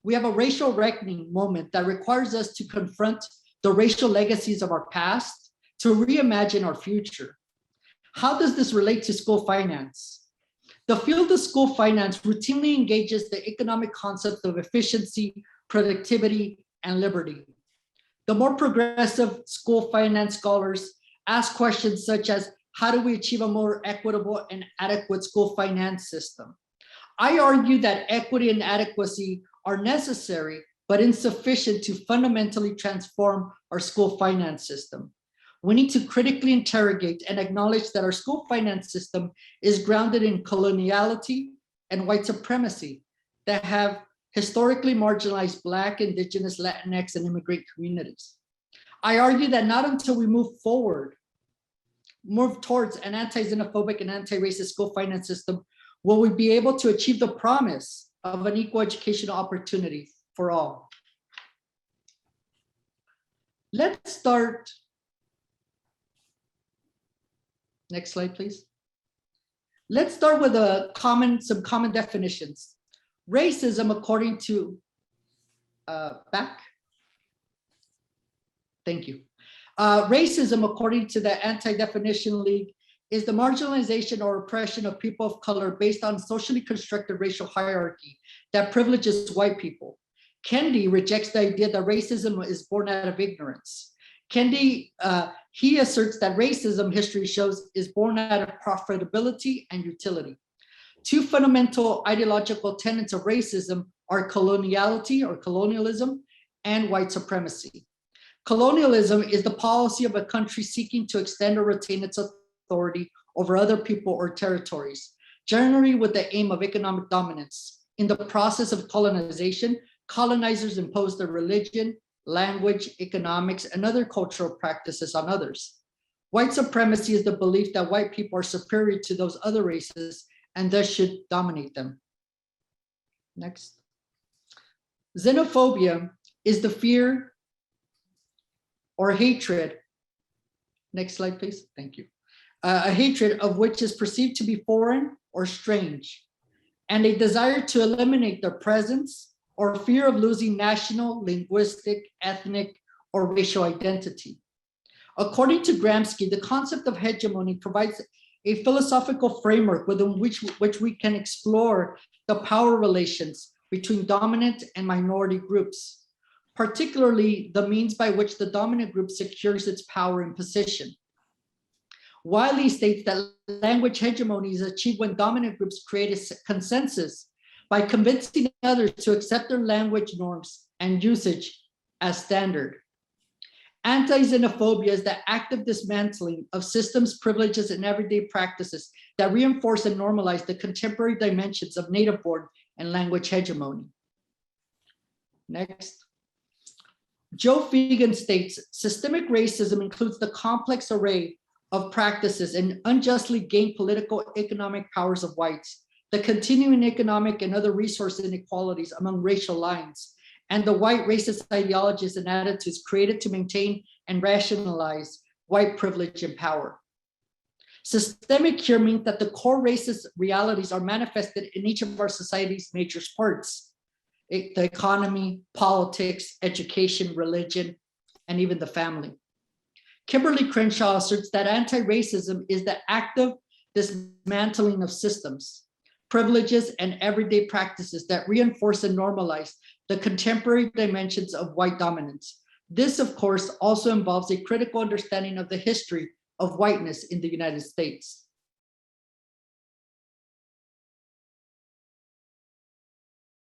We have a racial reckoning moment that requires us to confront the racial legacies of our past, to reimagine our future. How does this relate to school finance? The field of school finance routinely engages the economic concept of efficiency, productivity, and liberty. The more progressive school finance scholars ask questions such as, how do we achieve a more equitable and adequate school finance system? I argue that equity and adequacy are necessary, but insufficient to fundamentally transform our school finance system. We need to critically interrogate and acknowledge that our school finance system is grounded in coloniality and white supremacy that have historically marginalized Black, Indigenous, Latinx, and immigrant communities. I argue that not until we move towards an anti-xenophobic and anti-racist school finance system will we be able to achieve the promise of an equal educational opportunity for all. Let's start. Next slide, please. Let's start with some common definitions. Racism, according to Thank you. Racism, according to the Anti-Definition League, is the marginalization or oppression of people of color based on socially constructed racial hierarchy that privileges white people. Kendi rejects the idea that racism is born out of ignorance. Kendi, he asserts that racism, history shows, is born out of profitability and utility. Two fundamental ideological tenets of racism are coloniality or colonialism and white supremacy. Colonialism is the policy of a country seeking to extend or retain its authority over other people or territories, generally with the aim of economic dominance. In the process of colonization, colonizers impose their religion, language, economics, and other cultural practices on others. White supremacy is the belief that white people are superior to those other races and thus should dominate them. Next. Xenophobia is the fear or hatred. Next slide, please. Thank you. A hatred of which is perceived to be foreign or strange, and a desire to eliminate their presence or fear of losing national, linguistic, ethnic, or racial identity. According to Gramsci, the concept of hegemony provides a philosophical framework within which we can explore the power relations between dominant and minority groups, particularly the means by which the dominant group secures its power and position. Wiley states that language hegemony is achieved when dominant groups create a consensus by convincing others to accept their language norms and usage as standard. Anti-xenophobia is the active dismantling of systems, privileges, and everyday practices that reinforce and normalize the contemporary dimensions of native-born and language hegemony. Next. Joe Fegan states, systemic racism includes the complex array of practices and unjustly gained political economic powers of whites, the continuing economic and other resource inequalities among racial lines, and the white racist ideologies and attitudes created to maintain and rationalize white privilege and power. Systemic here means that the core racist realities are manifested in each of our society's major parts: the economy, politics, education, religion, and even the family. Kimberly Crenshaw asserts that anti-racism is the active dismantling of systems, privileges, and everyday practices that reinforce and normalize the contemporary dimensions of white dominance. This, of course, also involves a critical understanding of the history of whiteness in the United States.